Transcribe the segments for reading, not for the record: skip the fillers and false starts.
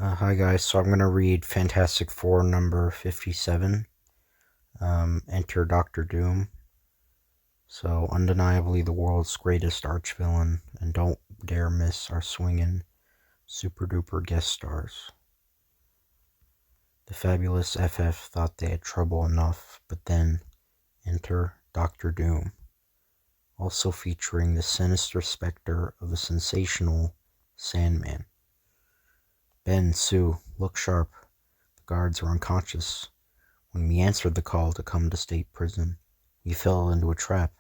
Hi guys, so I'm going to read Fantastic Four number 57, Enter Doctor Doom. So, undeniably the world's greatest archvillain, and don't dare miss our swinging, super duper guest stars. The fabulous FF thought they had trouble enough, but then, enter Doctor Doom. Also featuring the sinister specter of the sensational Sandman. Ben, Sue, look sharp. The guards are unconscious. When we answered the call to come to state prison, we fell into a trap.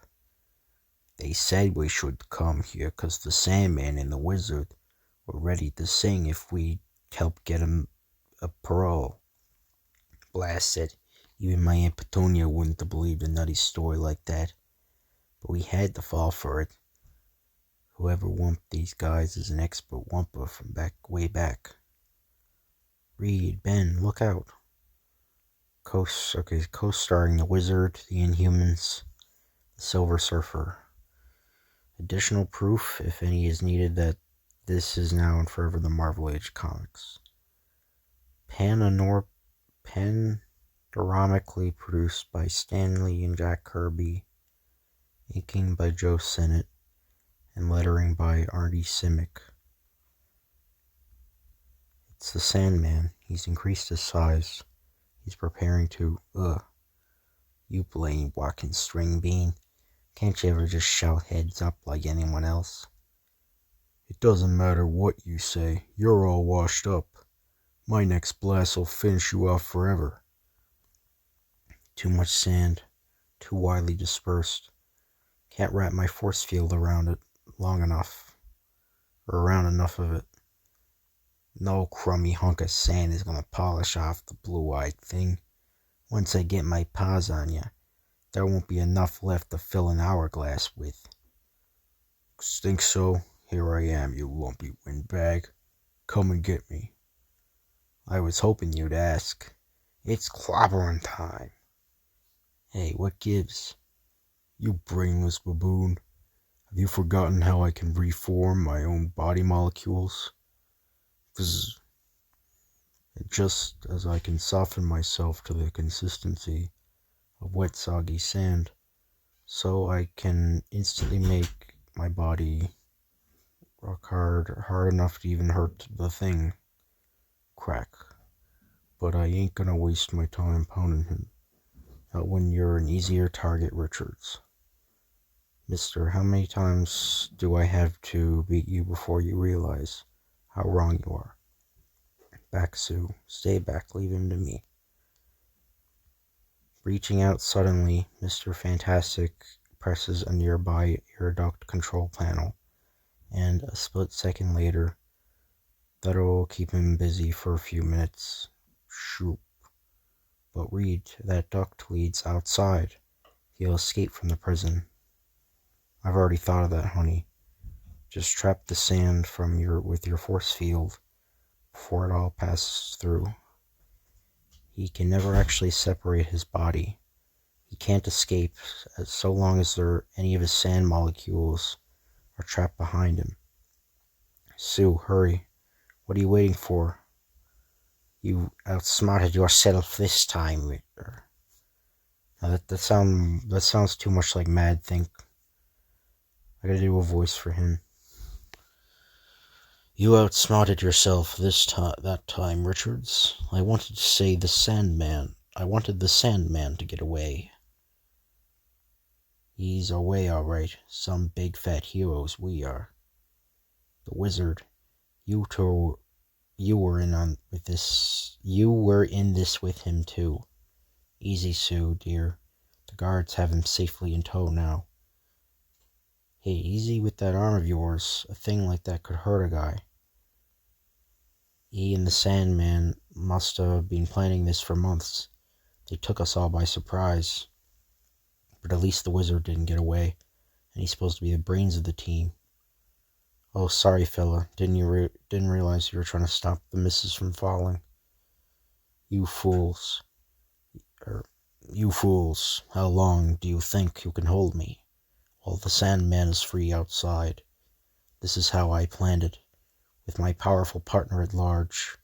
They said we should come here 'cause the Sandman and the Wizard were ready to sing if we'd help get 'em a parole. Blast it, even my Aunt Petunia wouldn't have believed a nutty story like that. But we had to fall for it. Whoever wumped these guys is an expert wumper from way back. Reed, Ben, look out. Co-starring the Wizard, the Inhumans, the Silver Surfer. Additional proof, if any is needed, that this is now and forever the Marvel Age comics. Panoramically produced by Stan Lee and Jack Kirby, inking by Joe Sennett, and lettering by Artie Simic. It's the Sandman. He's increased his size. He's preparing to, You blame walking string bean. Can't you ever just shout heads up like anyone else? It doesn't matter what you say. You're all washed up. My next blast will finish you off forever. Too much sand. Too widely dispersed. Can't wrap my force field around it long enough. Or around enough of it. No crummy hunk of sand is gonna polish off the blue-eyed thing. Once I get my paws on ya, there won't be enough left to fill an hourglass with. Think so? Here I am, you lumpy windbag. Come and get me. I was hoping you'd ask. It's clobbering time. Hey, what gives? You brainless baboon. Have you forgotten how I can reform my own body molecules? Just as I can soften myself to the consistency of wet soggy sand, so I can instantly make my body rock hard enough to even hurt the thing. Crack. But I ain't gonna waste my time pounding him. Not when you're an easier target, Richards. Mister, how many times do I have to beat you before you realize how wrong you are? Back, Sue. Stay back. Leave him to me. Reaching out suddenly, Mr. Fantastic presses a nearby air duct control panel, and a split second later, that'll keep him busy for a few minutes. Shoop. But Reed, that duct leads outside. He'll escape from the prison. I've already thought of that, honey. Just trap the sand with your force field before it all passes through. He can never actually separate his body. He can't escape so long as any of his sand molecules are trapped behind him. Sue, hurry. What are you waiting for? You outsmarted yourself this time, Ritter. Now that sounds too much like Mad Think. I gotta do a voice for him. You outsmarted yourself that time, Richards. I wanted to say the Sandman. I wanted the Sandman to get away. He's away, all right. Some big fat heroes we are. The Wizard, you were in this with him too. Easy, Sue, dear. The guards have him safely in tow now. Hey, easy with that arm of yours. A thing like that could hurt a guy. He and the Sandman must have been planning this for months. They took us all by surprise. But at least the Wizard didn't get away, and he's supposed to be the brains of the team. Oh, sorry, fella. Didn't realize you were trying to stop the missus from falling. You fools. You fools. How long do you think you can hold me? While the Sandman is free outside. This is how I planned it, with my powerful partner at large.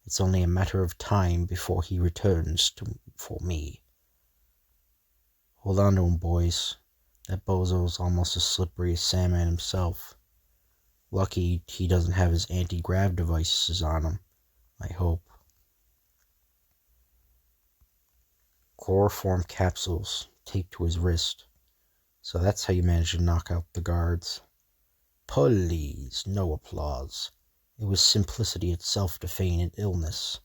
It's only a matter of time before he returns for me. Hold on to him, boys. That bozo's almost as slippery as Sandman himself. Lucky he doesn't have his anti-grav devices on him, I hope. Chloroform capsules taped to his wrist. So that's how you manage to knock out the guards. Please, no applause. It was simplicity itself to feign illness,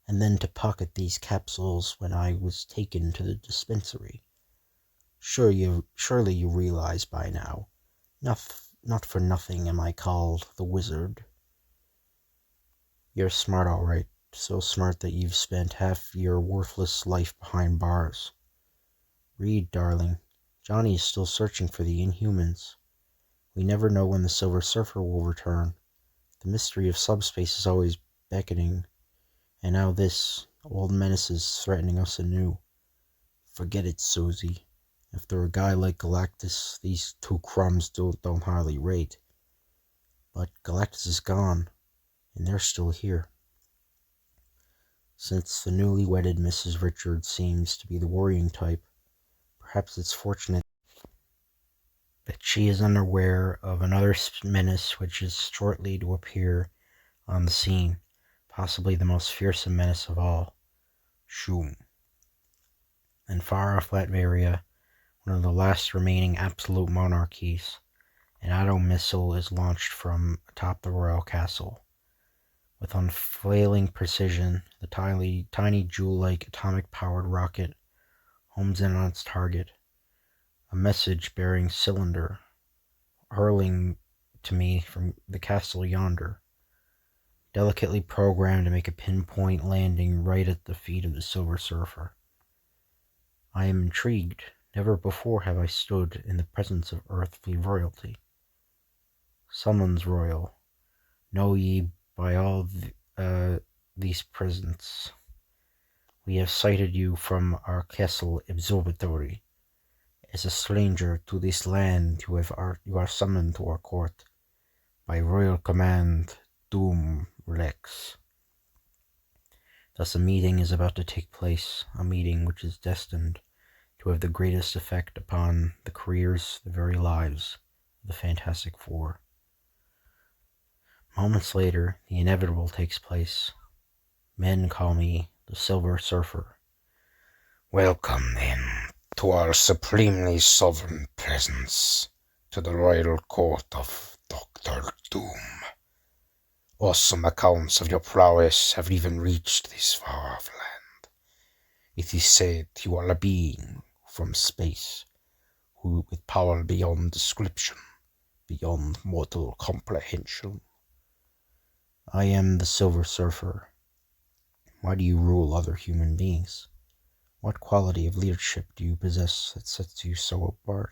and then to pocket these capsules when I was taken to the dispensary. Surely you realize by now, not for nothing am I called the Wizard. You're smart, all right. So smart that you've spent half your worthless life behind bars. Read, darling. Johnny is still searching for the Inhumans. We never know when the Silver Surfer will return. The mystery of subspace is always beckoning, and now this old menace is threatening us anew. Forget it, Susie. After a guy like Galactus, these two crumbs don't hardly rate. But Galactus is gone, and they're still here. Since the newly wedded Mrs. Richards seems to be the worrying type, perhaps it's fortunate that she is unaware of another menace which is shortly to appear on the scene, possibly the most fearsome menace of all, Shum. In far off Latveria, one of the last remaining absolute monarchies, an auto-missile is launched from atop the royal castle. With unfailing precision, the tiny jewel-like atomic-powered rocket homes in on its target, a message-bearing cylinder hurling to me from the castle yonder, delicately programmed to make a pinpoint landing right at the feet of the Silver Surfer. I am intrigued. Never before have I stood in the presence of earthly royalty. Summons royal, know ye by all these presents, we have sighted you from our castle observatory. As a stranger to this land, you are summoned to our court by royal command, Doom Rex. Thus a meeting is about to take place, a meeting which is destined to have the greatest effect upon the careers, the very lives of the Fantastic Four. Moments later, the inevitable takes place. Men call me the Silver Surfer. Welcome, then, to our supremely sovereign presence, to the royal court of Dr. Doom. Awesome accounts of your prowess have even reached this far-off land. It is said you are a being from space, who with power beyond description, beyond mortal comprehension. I am the Silver Surfer. Why do you rule other human beings? What quality of leadership do you possess that sets you so apart?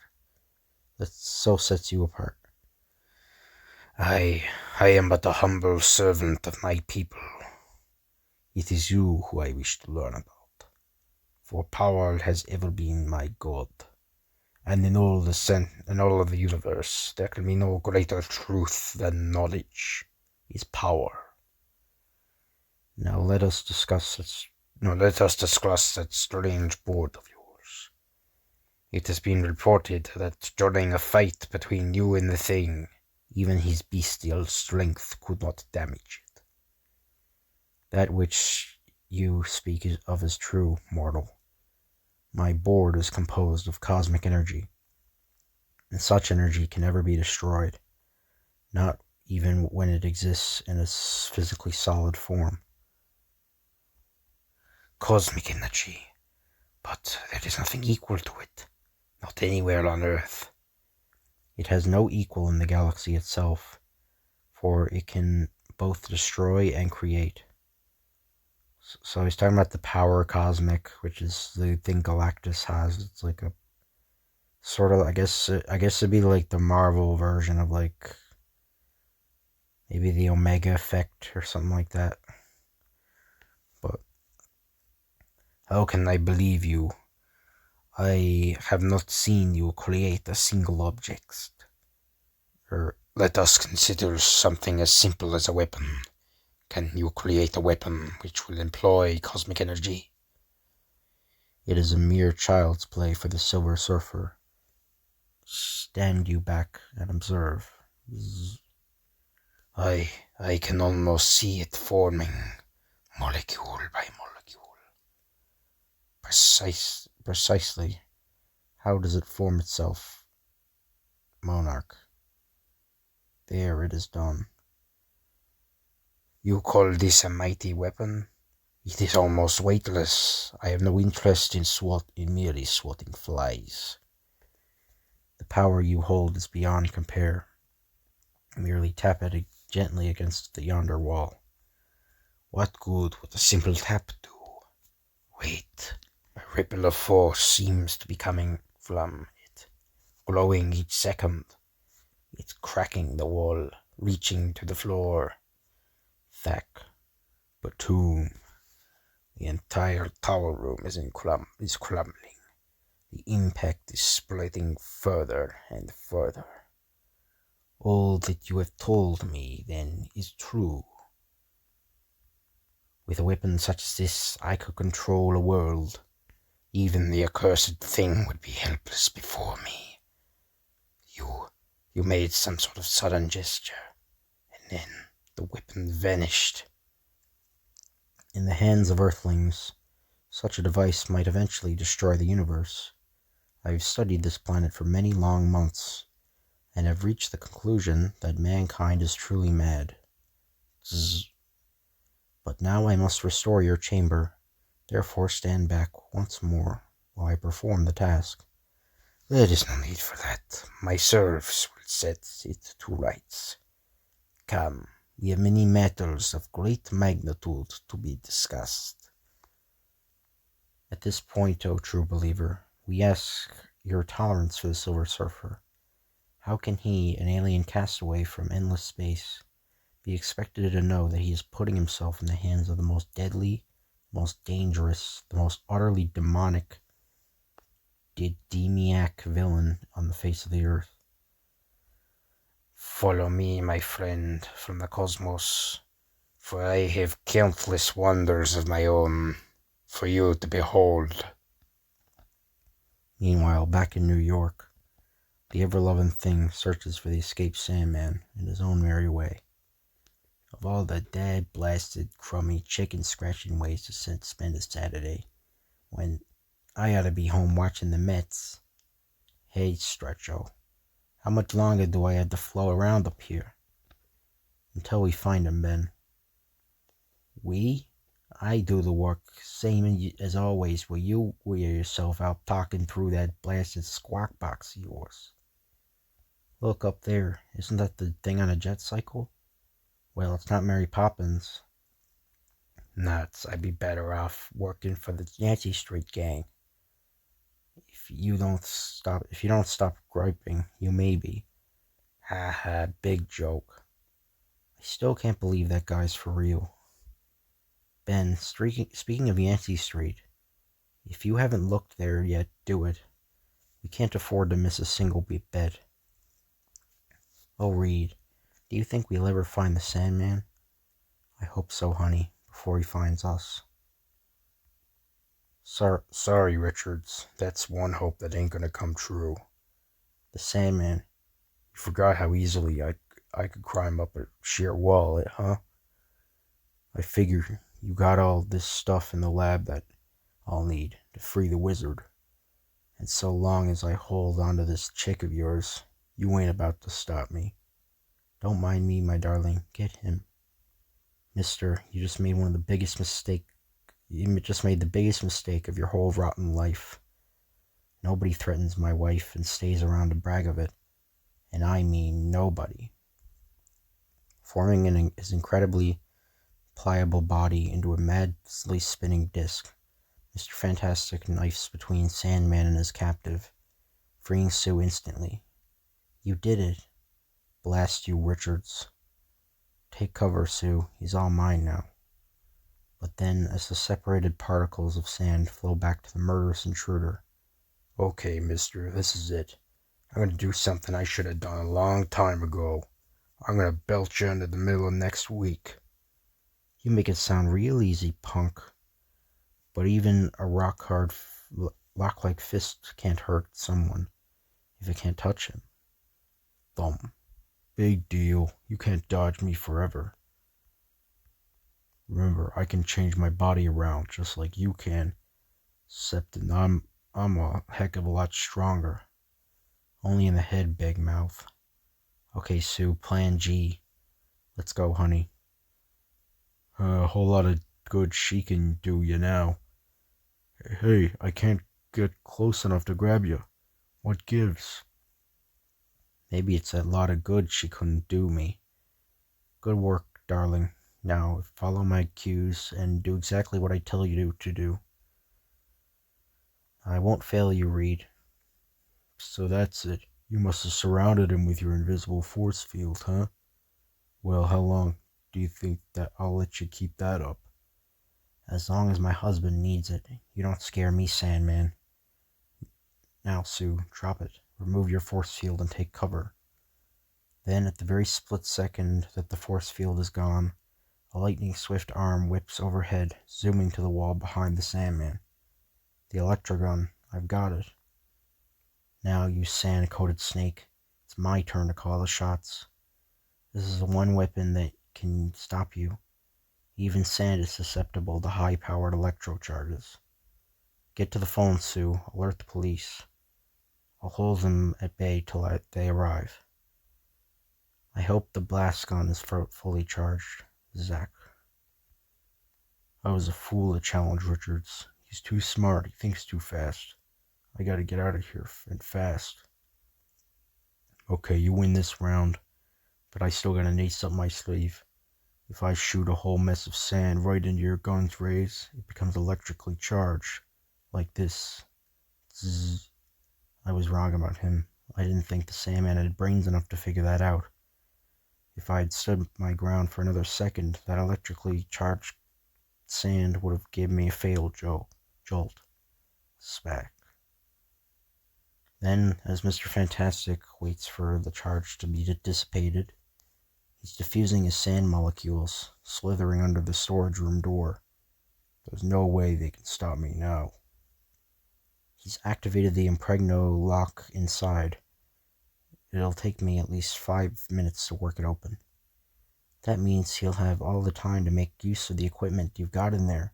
I am but a humble servant of my people. It is you who I wish to learn about, for power has ever been my god, and in all of the universe there can be no greater truth than knowledge is power. Now let us discuss that strange board of yours. It has been reported that during a fight between you and the Thing, even his bestial strength could not damage it. That which you speak of is true, mortal. My board is composed of cosmic energy, and such energy can never be destroyed, not even when it exists in a physically solid form. Cosmic energy, but there is nothing equal to it, not anywhere on Earth. It has no equal in the galaxy itself, for it can both destroy and create. So he's talking about the power cosmic, which is the thing Galactus has. It's like a sort of, I guess it'd be like the Marvel version of like maybe the Omega effect or something like that. But how can I believe you? I have not seen you create a single object. Let us consider something as simple as a weapon. Can you create a weapon which will employ cosmic energy? It is a mere child's play for the Silver Surfer. Stand you back and observe. I can almost see it forming, molecule by molecule. Precisely. How does it form itself, Monarch? There, it is done. You call this a mighty weapon? It is almost weightless. I have no interest in merely swatting flies. The power you hold is beyond compare. Merely tap it gently against yonder wall. What good would a simple tap do? Wait, a ripple of force seems to be coming from it, glowing each second. It's cracking the wall, reaching to the floor. Thack, Batum. The entire tower room is crumbling. The impact is splitting further and further. All that you have told me, then, is true. With a weapon such as this, I could control a world. Even the accursed thing would be helpless before me. You made some sort of sudden gesture, and then the weapon vanished. In the hands of Earthlings, such a device might eventually destroy the universe. I have studied this planet for many long months, and have reached the conclusion that mankind is truly mad. Zzz. But now I must restore your chamber, therefore stand back once more while I perform the task. There is no need for that. My serfs will set it to rights. Come, we have many matters of great magnitude to be discussed. At this point, O true believer, we ask your tolerance for the Silver Surfer. How can he, an alien castaway from endless space, be expected to know that he is putting himself in the hands of the most deadly, most dangerous, the most utterly demonic, demoniac villain on the face of the earth? Follow me, my friend, from the cosmos, for I have countless wonders of my own for you to behold. Meanwhile, back in New York, the ever-loving Thing searches for the escaped Sandman in his own merry way. Of all the dead, blasted, crummy, chicken-scratching ways to spend a Saturday, when I ought to be home watching the Mets. Hey, Stretcho, how much longer do I have to flow around up here? Until we find him, Ben. We? I do the work, same as always, while you wear yourself out talking through that blasted squawk box of yours. Look up there, isn't that the thing on a jet cycle? Well, it's not Mary Poppins. Nuts, I'd be better off working for the Yancey Street gang. If you don't stop griping, you may be. Ha ha, big joke. I still can't believe that guy's for real. Ben, speaking of Yancey Street, if you haven't looked there yet, do it. We can't afford to miss a single bet. Oh, Reed, do you think we'll ever find the Sandman? I hope so, honey, before he finds us. Sorry, Richards. That's one hope that ain't gonna come true. The Sandman. You forgot how easily I could climb up a sheer wall, huh? I figure you got all this stuff in the lab that I'll need to free the wizard. And so long as I hold on to this chick of yours, you ain't about to stop me. Don't mind me, my darling. Get him. Mister, you just made the biggest mistake of your whole rotten life. Nobody threatens my wife and stays around to brag of it. And I mean nobody. Forming his incredibly pliable body into a madly spinning disc, Mr. Fantastic knifes between Sandman and his captive, freeing Sue instantly. You did it. Blast you, Richards. Take cover, Sue. He's all mine now. But then, as the separated particles of sand flow back to the murderous intruder. Okay, mister, this is it. I'm gonna do something I should have done a long time ago. I'm gonna belch you into the middle of next week. You make it sound real easy, punk. But even a rock-hard, lock-like fist can't hurt someone if it can't touch him. Thumb. Big deal. You can't dodge me forever. Remember, I can change my body around just like you can. Except I'm a heck of a lot stronger. Only in the head, big mouth. Okay, Sue, plan G. Let's go, honey. A whole lot of good she can do you now. Hey, I can't get close enough to grab you. What gives? Maybe it's a lot of good she couldn't do me. Good work, darling. Now, follow my cues and do exactly what I tell you to do. I won't fail you, Reed. So that's it. You must have surrounded him with your invisible force field, huh? Well, how long do you think that I'll let you keep that up? As long as my husband needs it. You don't scare me, Sandman. Now, Sue, drop it. Remove your force field and take cover. Then, at the very split second that the force field is gone, a lightning-swift arm whips overhead, zooming to the wall behind the Sandman. The electrogun. I've got it. Now, you sand-coated snake. It's my turn to call the shots. This is the one weapon that can stop you. Even sand is susceptible to high-powered electrocharges. Get to the phone, Sue. Alert the police. I'll hold them at bay till they arrive. I hope the blast gun is fully charged. Zach. I was a fool to challenge Richards. He's too smart. He thinks too fast. I gotta get out of here, and fast. Okay, you win this round, but I still got an ace up my sleeve. If I shoot a whole mess of sand right into your gun's rays, it becomes electrically charged. Like this. Zzz. I was wrong about him. I didn't think the Sandman had brains enough to figure that out. If I had stood my ground for another second, that electrically charged sand would have given me a fatal jolt. Smack. Then, as Mr. Fantastic waits for the charge to be dissipated, he's diffusing his sand molecules, slithering under the storage room door. There's no way they can stop me now. He's activated the impregno lock inside. It'll take me at least 5 minutes to work it open. That means he'll have all the time to make use of the equipment you've got in there.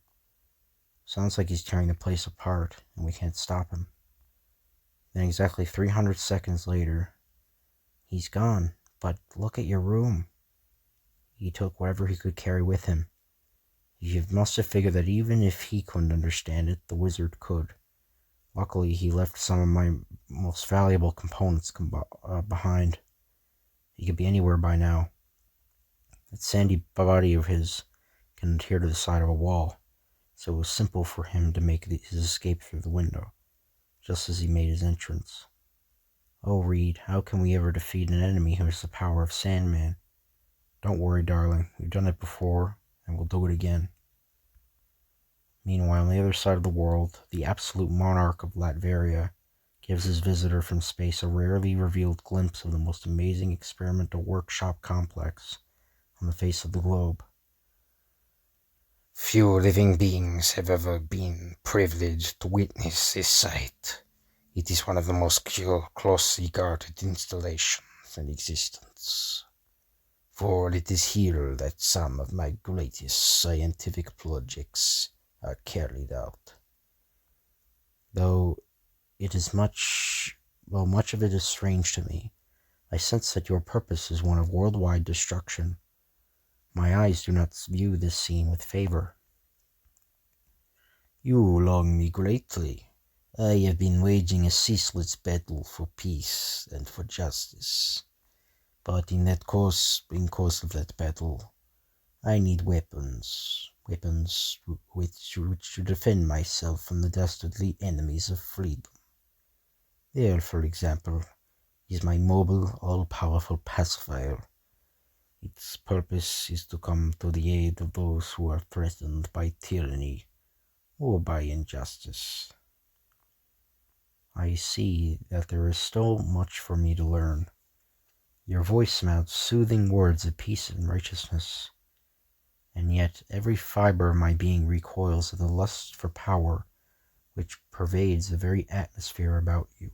Sounds like he's tearing the place apart, and we can't stop him. Then exactly 300 seconds later, he's gone. But look at your room. He took whatever he could carry with him. You must have figured that even if he couldn't understand it, the wizard could. Luckily, he left some of my most valuable components behind. He could be anywhere by now. That sandy body of his can adhere to the side of a wall, so it was simple for him to make his escape through the window, just as he made his entrance. Oh, Reed, how can we ever defeat an enemy who has the power of Sandman? Don't worry, darling. We've done it before, and we'll do it again. Meanwhile, on the other side of the world, the absolute monarch of Latveria gives his visitor from space a rarely revealed glimpse of the most amazing experimental workshop complex on the face of the globe. Few living beings have ever been privileged to witness this sight. It is one of the most closely guarded installations in existence. For it is here that some of my greatest scientific projects are carried out. Though it is much of it is strange to me. I sense that your purpose is one of worldwide destruction. My eyes do not view this scene with favor. You wrong me greatly. I have been waging a ceaseless battle for peace and for justice. But in course of that battle, I need weapons which to defend myself from the dastardly enemies of freedom. There, for example, is my mobile, all-powerful pacifier. Its purpose is to come to the aid of those who are threatened by tyranny or by injustice. I see that there is still much for me to learn. Your voice mouths soothing words of peace and righteousness. and yet every fiber of my being recoils at the lust for power which pervades the very atmosphere about you.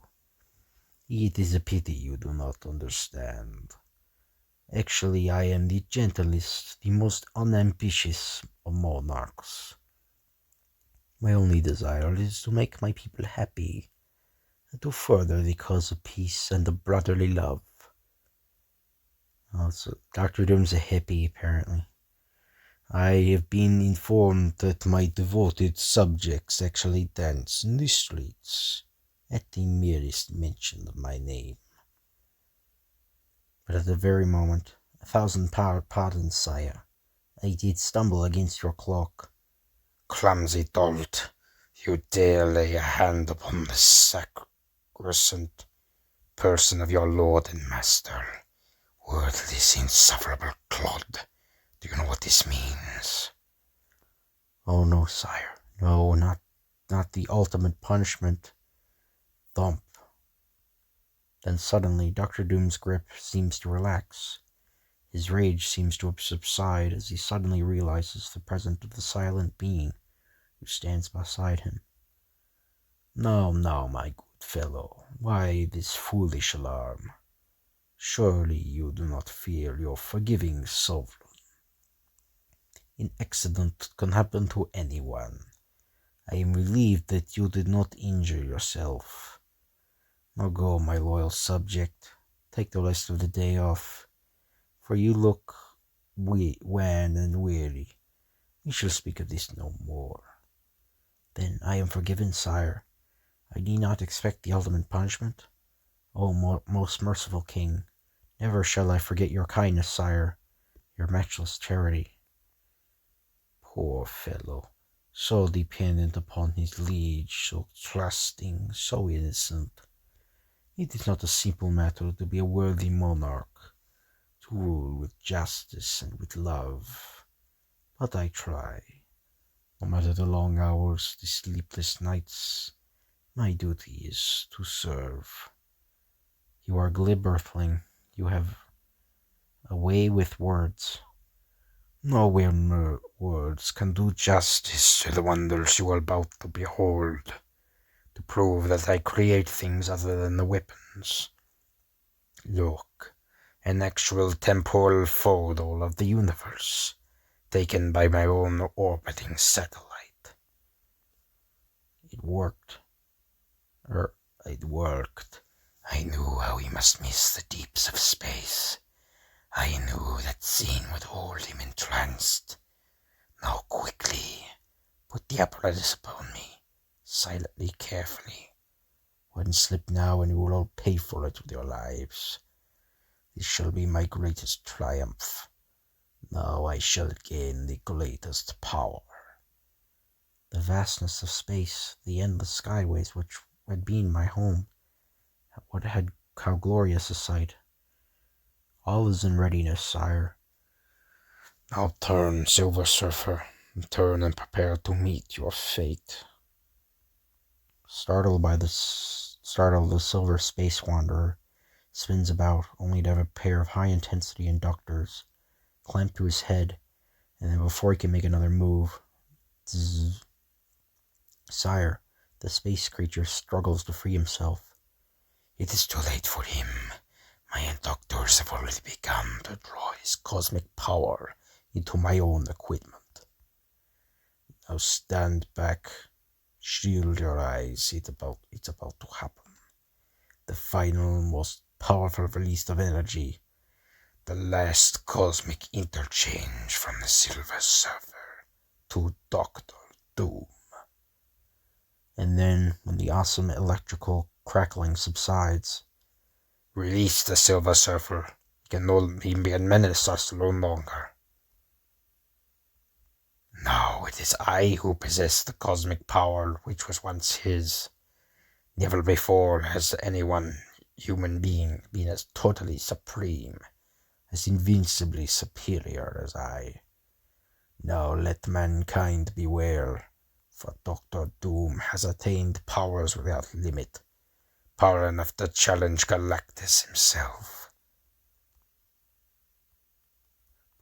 It is a pity you do not understand. Actually, I am the gentlest, the most unambitious of monarchs. My only desire is to make my people happy, and to further the cause of peace and of brotherly love. So Dr. Doom's a hippie, apparently. I have been informed that my devoted subjects actually dance in the streets at the merest mention of my name. But at the very moment, 1,000 pardons, sire, I did stumble against your cloak. Clumsy dolt, you dare lay a hand upon the sacrosanct person of your lord and master. Worthless, insufferable clod. Do you know what this means? Oh no, sire. No, not the ultimate punishment. Thump. Then suddenly Dr. Doom's grip seems to relax. His rage seems to subside as he suddenly realizes the presence of the silent being who stands beside him. Now, my good fellow, why this foolish alarm? Surely you do not fear your forgiving sovereign. An accident can happen to anyone. I am relieved that you did not injure yourself. Now go, my loyal subject. Take the rest of the day off, for you look wan and weary. We shall speak of this no more. Then I am forgiven, sire. I need not expect the ultimate punishment. O most merciful king, never shall I forget your kindness, sire, your matchless charity. Poor fellow, so dependent upon his liege, so trusting, so innocent. It is not a simple matter to be a worthy monarch, to rule with justice and with love. But I try. No matter the long hours, the sleepless nights, my duty is to serve. You are glib, earthling. You have a way with words. No mere words can do justice to the wonders you are about to behold, to prove that I create things other than the weapons. Look, an actual temporal photo of the universe, taken by my own orbiting satellite. It worked. It worked. I knew how he must miss the deeps of space. I knew that scene would hold him entranced. Now quickly, put the apparatus upon me, silently, carefully. One slip now and you will all pay for it with your lives. This shall be my greatest triumph. Now I shall gain the greatest power. The vastness of space, the endless skyways which had been my home, how glorious a sight. All is in readiness, sire. Now turn, Silver Surfer, turn and prepare to meet your fate. Startled, the silver space wanderer spins about, only to have a pair of high-intensity inductors clamped to his head, and then before he can make another move, zzz. Sire, the space creature struggles to free himself. It is too late for him. My inductors have already begun to draw his cosmic power into my own equipment. Now stand back, shield your eyes, it's about to happen. The final, most powerful release of energy, the last cosmic interchange from the Silver Surfer to Dr. Doom. And then, when the awesome electrical crackling subsides, release the Silver Surfer. He can menace us no longer. Now it is I who possess the cosmic power which was once his. Never before has human being, been as totally supreme, as invincibly superior as I. Now let mankind beware, for Dr. Doom has attained powers without limit, power enough to challenge Galactus himself.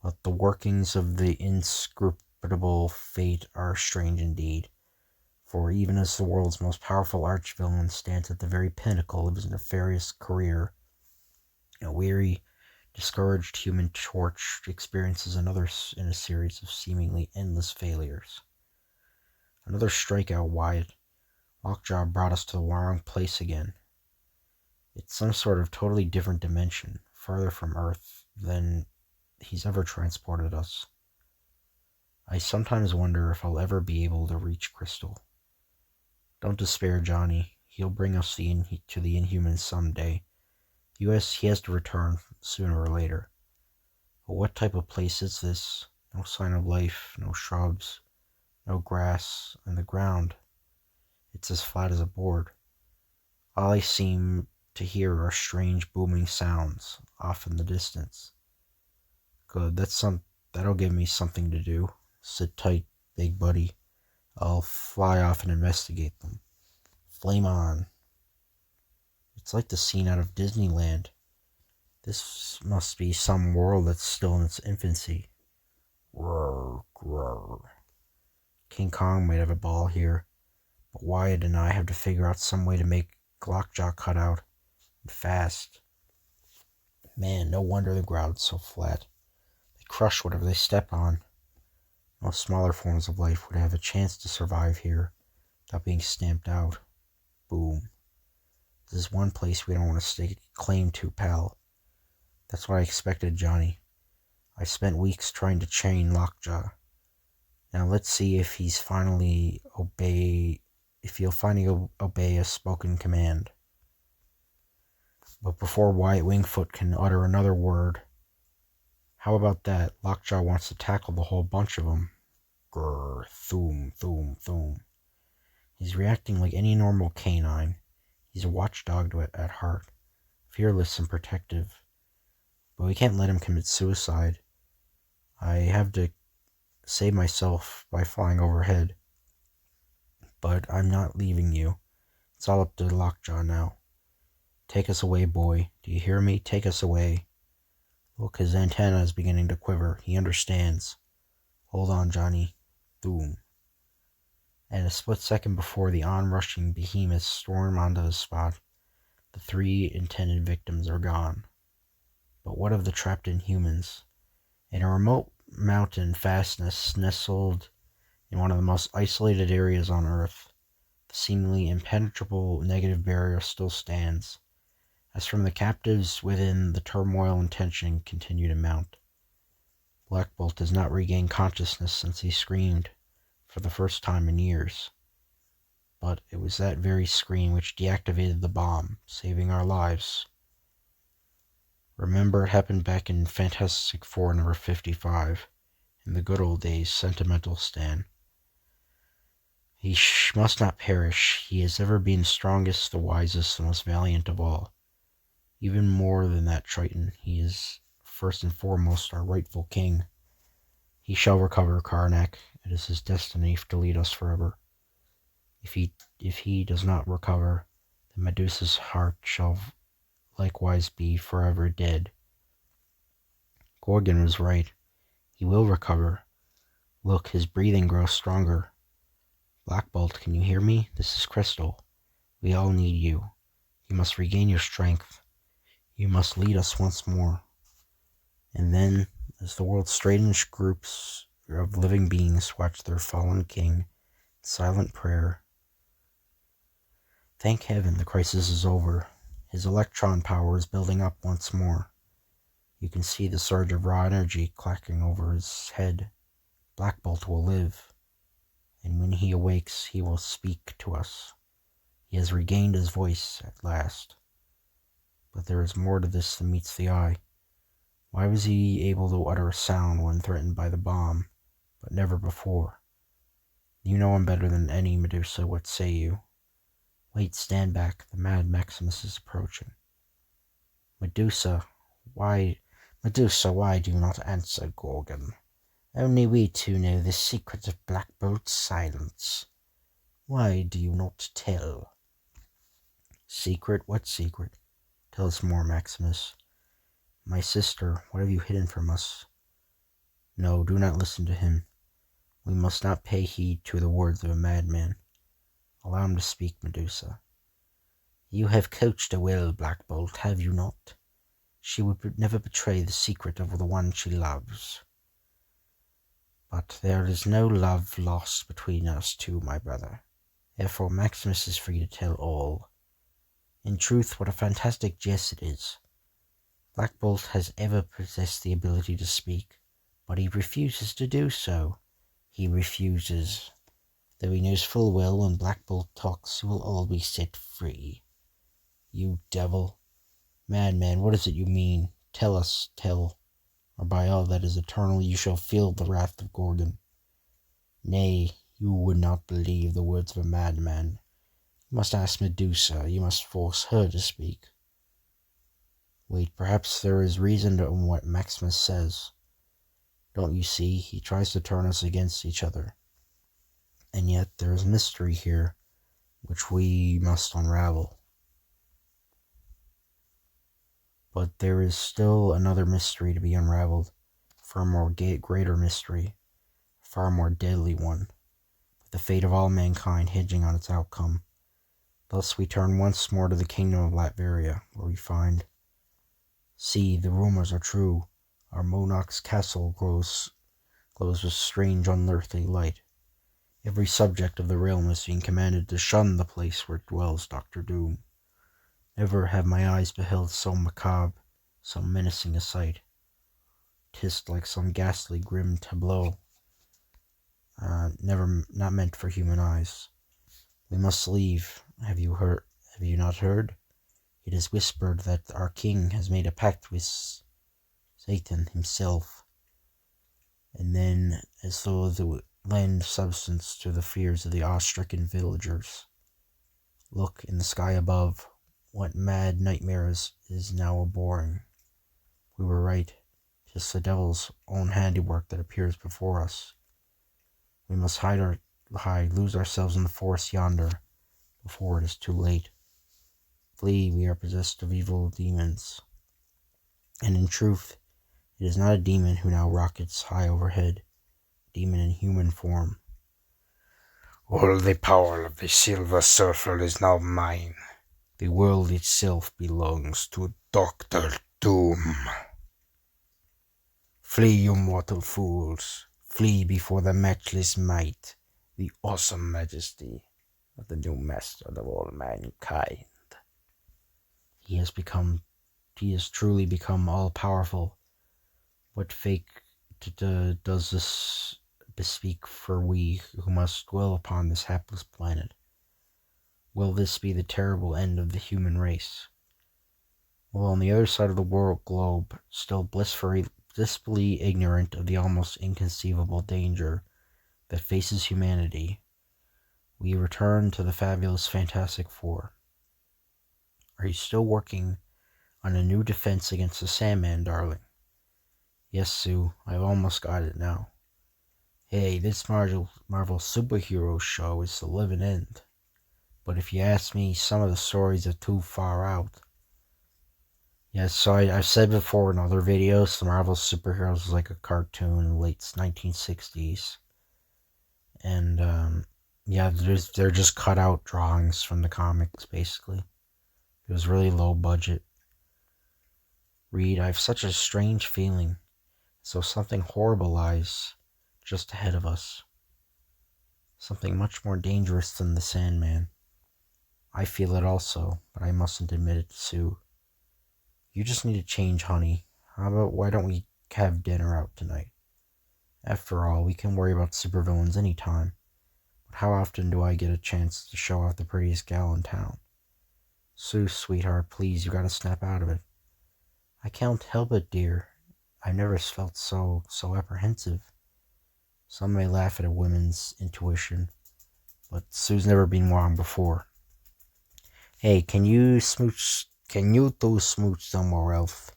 But the workings of the inscrutable fate are strange indeed. For even as the world's most powerful arch-villain stands at the very pinnacle of his nefarious career, a weary, discouraged human torch experiences another in a series of seemingly endless failures. Another strikeout wide. Lockjaw brought us to the wrong place again. It's some sort of totally different dimension, farther from Earth than he's ever transported us. I sometimes wonder if I'll ever be able to reach Crystal. Don't despair, Johnny. He'll bring us to the Inhumans someday. He has to return sooner or later. But what type of place is this? No sign of life, no shrubs, no grass, and the ground. It's as flat as a board. All I seem to hear are strange booming sounds off in the distance. Good, that'll give me something to do. Sit tight, big buddy. I'll fly off and investigate them. Flame on. It's like the scene out of Disneyland. This must be some world that's still in its infancy. Roar, roar. King Kong might have a ball here, but Wyatt and I have to figure out some way to make Lockjaw cut out. And fast. Man, no wonder the ground's so flat. They crush whatever they step on. Most smaller forms of life would have a chance to survive here without being stamped out. Boom. This is one place we don't want to stake claim to, pal. That's what I expected, Johnny. I spent weeks trying to chain Lockjaw. Now let's see if he'll finally obey a spoken command. But before Wyatt Wingfoot can utter another word, how about that? Lockjaw wants to tackle the whole bunch of them. Grrr, thoom, thoom, thoom. He's reacting like any normal canine. He's a watchdog at heart, fearless and protective. But we can't let him commit suicide. I have to save myself by flying overhead. But I'm not leaving you. It's all up to Lockjaw now. Take us away, boy. Do you hear me? Take us away. Look, his antenna is beginning to quiver. He understands. Hold on, Johnny. Boom. And a split second before the onrushing behemoths storm onto the spot, the 3 intended victims are gone. But what of the trapped Inhumans? In a remote mountain fastness nestled in one of the most isolated areas on Earth, the seemingly impenetrable negative barrier still stands. As from the captives within, the turmoil and tension continue to mount. Black Bolt has not regained consciousness since he screamed for the first time in years. But it was that very scream which deactivated the bomb, saving our lives. Remember, it happened back in Fantastic Four number 55, in the good old days, Sentimental Stan. He must not perish. He has ever been the strongest, the wisest, the most valiant of all. Even more than that, Triton, he is first and foremost our rightful king. He shall recover, Karnak. It is his destiny to lead us forever. If he does not recover, then Medusa's heart shall likewise be forever dead. Gorgon was right. He will recover. Look, his breathing grows stronger. Black Bolt, can you hear me? This is Crystal. We all need you. You must regain your strength. You must lead us once more. And then, as the world's strange groups of living beings watch their fallen king in silent prayer, thank heaven the crisis is over. His electron power is building up once more. You can see the surge of raw energy clacking over his head. Black Bolt will live, and when he awakes, he will speak to us. He has regained his voice at last. But there is more to this than meets the eye. Why was he able to utter a sound when threatened by the bomb, but never before? You know him better than any, Medusa. What say you? Wait, stand back. The mad Maximus is approaching. Medusa, why do you not answer, Gorgon? Only we two know the secret of Black Bolt's silence. Why do you not tell? Secret? What secret? Tell us more, Maximus. My sister, what have you hidden from us? No, do not listen to him. We must not pay heed to the words of a madman. Allow him to speak, Medusa. You have coached her well, Black Bolt, have you not? She would never betray the secret of the one she loves. But there is no love lost between us two, my brother. Therefore Maximus is free to tell all. In truth, what a fantastic jest it is. Black Bolt has ever possessed the ability to speak, but he refuses to do so. He refuses, though he knows full well when Black Bolt talks he will all be set free. You devil! Madman, what is it you mean? Tell us, tell, or by all that is eternal you shall feel the wrath of Gorgon. Nay, you would not believe the words of a madman. You must ask Medusa, you must force her to speak. Wait, perhaps there is reason in what Maximus says. Don't you see, he tries to turn us against each other. And yet there is mystery here, which we must unravel. But there is still another mystery to be unraveled, far more greater mystery, far more deadly one, with the fate of all mankind hinging on its outcome. Thus we turn once more to the kingdom of Latveria, where we find, see, the rumors are true. Our monarch's castle glows with strange unearthly light. Every subject of the realm is being commanded to shun the place where dwells Dr. Doom. Never have my eyes beheld so macabre, so menacing a sight. 'Tis like some ghastly grim tableau, not meant for human eyes. We must leave. Have you not heard? It is whispered that our king has made a pact with Satan himself. And then, as though to lend substance to the fears of the awe-stricken villagers, look in the sky above. What mad nightmares is now abhorring? We were right. 'Tis the devil's own handiwork that appears before us. We must lose ourselves in the forest yonder, before it is too late. Flee, we are possessed of evil demons. And in truth, it is not a demon who now rockets high overhead, a demon in human form. All the power of the Silver Surfer is now mine. The world itself belongs to Dr. Doom. Flee, you mortal fools. Flee before the matchless might, the awesome majesty of the new master of all mankind. He has truly become all-powerful. What fate does this bespeak for we who must dwell upon this hapless planet? Will this be the terrible end of the human race? Will on the other side of the world globe, still blissfully ignorant of the almost inconceivable danger that faces humanity, we return to the fabulous Fantastic Four? Are you still working on a new defense against the Sandman, darling? Yes, Sue, I've almost got it now. Hey, this Marvel superhero show is the living end. But if you ask me, some of the stories are too far out. Yes, so I've said before in other videos, the Marvel superheroes was like a cartoon in the late 1960s. And, yeah, they're just cut out drawings from the comics, basically. It was really low budget. Reed, I have such a strange feeling, so something horrible lies just ahead of us. Something much more dangerous than the Sandman. I feel it also, but I mustn't admit it to Sue. You just need to change, honey. How about why don't we have dinner out tonight? After all, we can worry about supervillains anytime. But how often do I get a chance to show off the prettiest gal in town? Sue, sweetheart, please, you gotta snap out of it. I can't help it, dear. I've never felt so apprehensive. Some may laugh at a woman's intuition, but Sue's never been wrong before. Hey, can you two smooch somewhere else?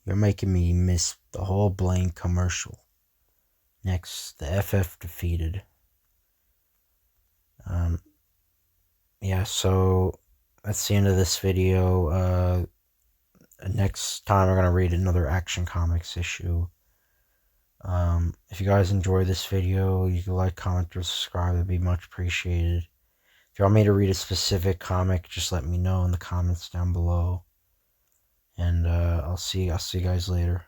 You're making me miss the whole blank commercial. Next, the FF defeated. Yeah, so that's the end of this video. Next time we're going to read another Action Comics issue. If you guys enjoy this video, you can like, comment, or subscribe. That'd be much appreciated. If you want me to read a specific comic, just let me know in the comments down below. And I'll see you guys later.